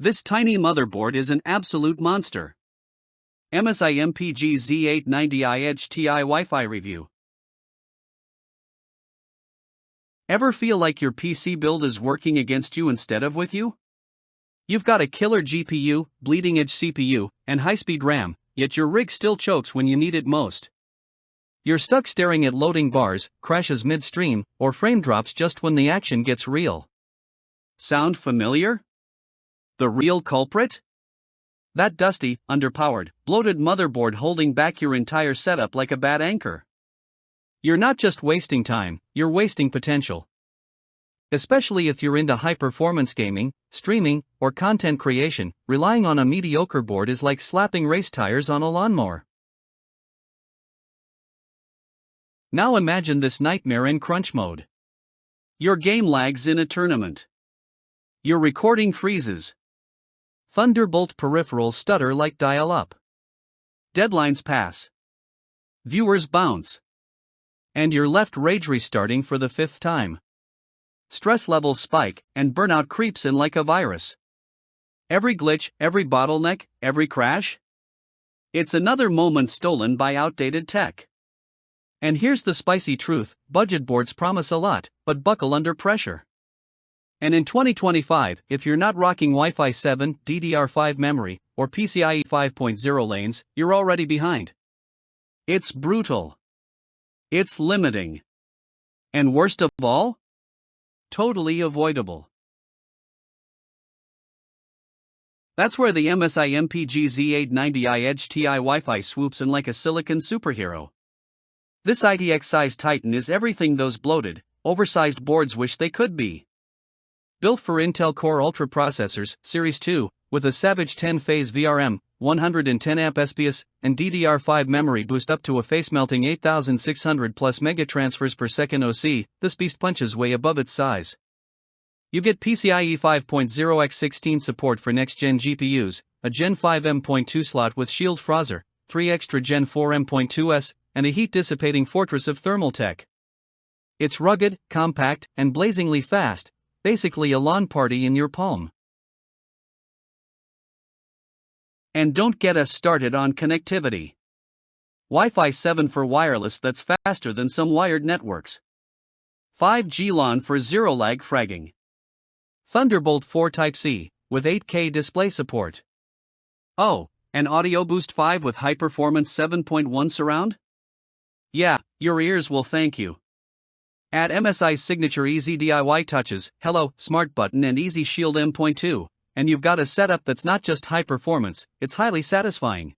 This tiny motherboard is an absolute monster. MSI MPG Z890I Edge TI Wi-Fi review. Ever feel like your PC build is working against you instead of with you? You've got a killer GPU, bleeding-edge CPU, and high-speed RAM, yet your rig still chokes when you need it most. You're stuck staring at loading bars, crashes midstream, or frame drops just when the action gets real. Sound familiar? The real culprit? That dusty, underpowered, bloated motherboard holding back your entire setup like a bad anchor. You're not just wasting time, you're wasting potential. Especially if you're into high-performance gaming, streaming, or content creation, relying on a mediocre board is like slapping race tires on a lawnmower. Now imagine this nightmare in crunch mode. Your game lags in a tournament. Your recording freezes. Thunderbolt peripherals stutter like dial-up. Deadlines pass. Viewers bounce. And you're left rage restarting for the 5th time. Stress levels spike, and burnout creeps in like a virus. Every glitch, every bottleneck, every crash? It's another moment stolen by outdated tech. And here's the spicy truth: budget boards promise a lot, but buckle under pressure. And in 2025, if you're not rocking Wi-Fi 7, DDR5 memory, or PCIe 5.0 lanes, you're already behind. It's brutal. It's limiting. And worst of all? Totally avoidable. That's where the MSI MPG Z890I Edge TI Wi-Fi swoops in like a silicon superhero. This ITX-sized titan is everything those bloated, oversized boards wish they could be. Built for Intel Core Ultra processors, Series 2, with a savage 10-phase VRM, 110 amp SPS, and DDR5 memory boost up to a face-melting 8,600 plus megatransfers per second OC, this beast punches way above its size. You get PCIe 5.0x16 support for next-gen GPUs, a Gen 5 M.2 slot with Shield Frozr, 3 extra Gen 4 M.2s, and a heat-dissipating fortress of thermal tech. It's rugged, compact, and blazingly fast, basically a lawn party in your palm. And don't get us started on connectivity. Wi-Fi 7 for wireless that's faster than some wired networks. 5G LAN for zero lag fragging. Thunderbolt 4 Type-C, with 8K display support. Oh, and Audio Boost 5 with high-performance 7.1 surround? Yeah, your ears will thank you. Add MSI's signature easy DIY touches, Hello, Smart Button and Easy Shield M.2, and you've got a setup that's not just high performance, it's highly satisfying.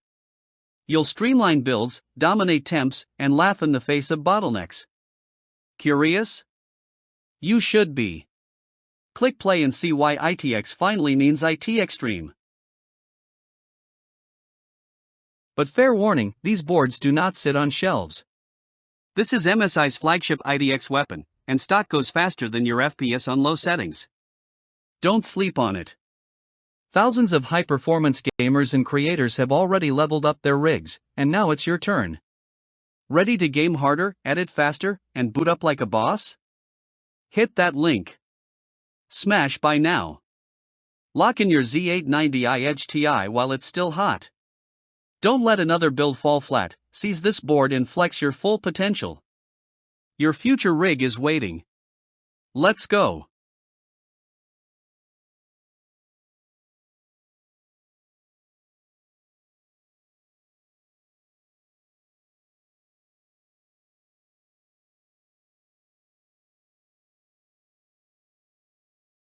You'll streamline builds, dominate temps, and laugh in the face of bottlenecks. Curious? You should be. Click play and see why ITX finally means IT Extreme. But fair warning, these boards do not sit on shelves. This is MSI's flagship ITX weapon, and stock goes faster than your FPS on low settings. Don't sleep on it. Thousands of high-performance gamers and creators have already leveled up their rigs, and now it's your turn. Ready to game harder, edit faster, and boot up like a boss? Hit that link. Smash buy now. Lock in your Z890i Edge TI while it's still hot. Don't let another build fall flat, seize this board and flex your full potential. Your future rig is waiting. Let's go.